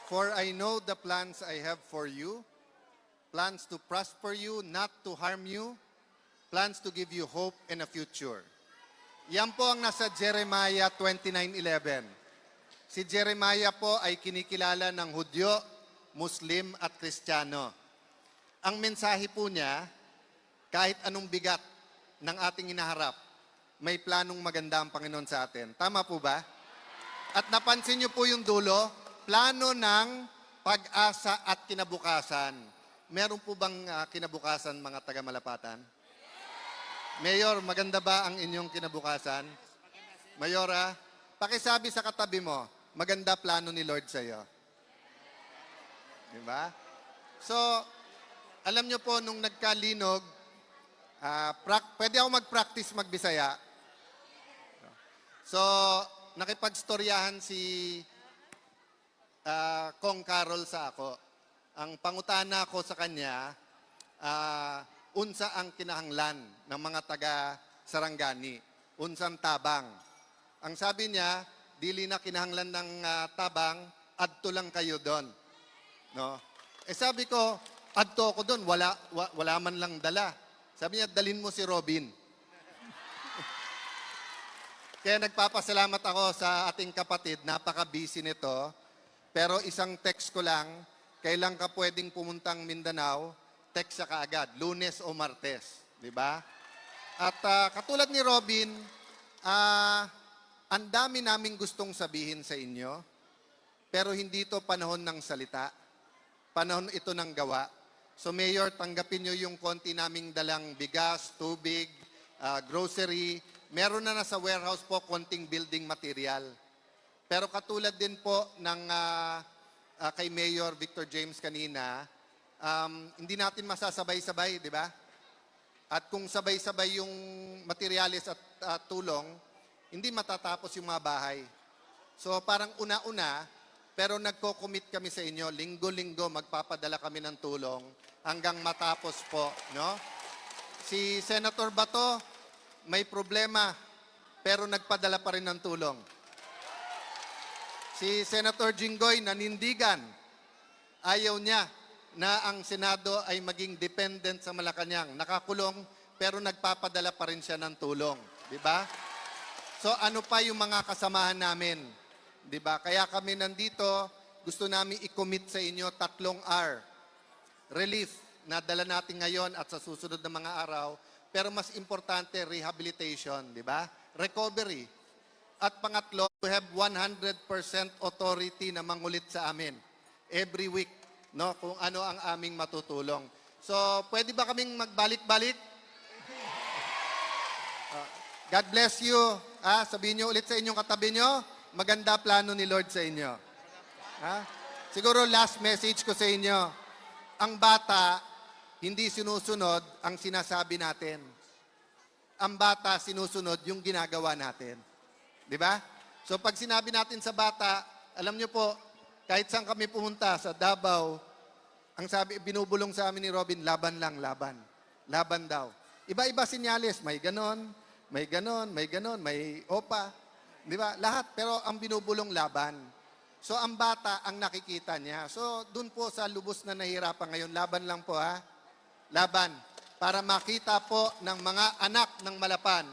For I know the plans I have for you, plans to prosper you, not to harm you, plans to give you hope and a future. Yan po ang nasa Jeremiah 29:11. Si Jeremiah po ay kinikilala ng Hudyo, Muslim at Kristiyano. Ang mensahe po niya, kahit anong bigat ng ating inaharap, may planong maganda ang Panginoon sa atin. Tama po ba? At napansin niyo po yung dulo, plano ng pag-asa at kinabukasan. Meron po bang kinabukasan, mga taga-Malapatan? Mayor, maganda ba ang inyong kinabukasan? Mayora, pakisabi sa katabi mo, maganda plano ni Lord sa iyo. Diba? So, alam niyo po, nung nagkalinog, pwede ako mag-practice magbisaya. So, nakipagstoryahan si Kong Carol sa ako. Ang pangutana ko sa kanya, unsa ang kinahanglan ng mga taga Sarangani? Unsang tabang? Ang sabi niya, dili na kinahanglan ng tabang, adto lang kayo doon. No? Sabi ko, adto ko doon, wala man lang dala. Sabi niya, dalin mo si Robin. Kaya nagpapasalamat ako sa ating kapatid, napaka-busy nito. Pero isang text ko lang, kailan ka pwedeng pumuntang Mindanao, text siya kaagad, Lunes o Martes. Diba? At katulad ni Robin, ang dami naming gustong sabihin sa inyo, pero hindi ito panahon ng salita. Panahon ito ng gawa. So Mayor, tanggapin nyo yung konti naming dalang bigas, tubig, grocery. Meron na sa warehouse po konting building material. Pero katulad din po ng kay Mayor Victor James kanina, hindi natin masasabay-sabay, di ba? At kung sabay-sabay yung materialis at tulong, hindi matatapos yung mga bahay. So parang una-una, pero nagko-commit kami sa inyo, linggo-linggo magpapadala kami ng tulong hanggang matapos po, no? Si Senator Bato, may problema, pero nagpadala pa rin ng tulong. Si Senator Jinggoy, nanindigan, ayaw niya na ang Senado ay maging dependent sa Malacanang. Nakakulong, pero nagpapadala pa rin siya ng tulong. Di ba? So ano pa yung mga kasamahan namin? Di ba? Kaya kami nandito, gusto namin i-commit sa inyo 3 R. Relief, na dala natin ngayon at sa susunod na mga araw. Pero mas importante, rehabilitation. Di ba? Recovery. At pangatlo, we have 100% authority na mangulit sa amin. Every week, no? Kung ano ang aming matutulong. So, pwede ba kaming magbalik-balik? God bless you. Sabihin nyo ulit sa inyong katabi nyo, maganda plano ni Lord sa inyo. Siguro last message ko sa inyo, ang bata, hindi sinusunod ang sinasabi natin. Ang bata, sinusunod yung ginagawa natin. Di ba? So pag sinabi natin sa bata, alam nyo po, kahit saan kami pumunta, sa Davao, ang sabi, binubulong sa amin ni Robin, laban lang, laban. Laban daw. Iba-iba sinyales, may ganon, may ganon, may ganon, may opa. Di ba? Lahat, pero ang binubulong laban. So ang bata, ang nakikita niya. So dun po sa lubos na nahihirapan ngayon, laban lang po ha. Laban. Para makita po ng mga anak ng Malapan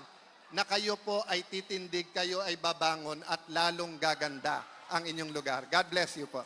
na kayo po ay titindig, kayo ay babangon at lalong gaganda ang inyong lugar. God bless you po.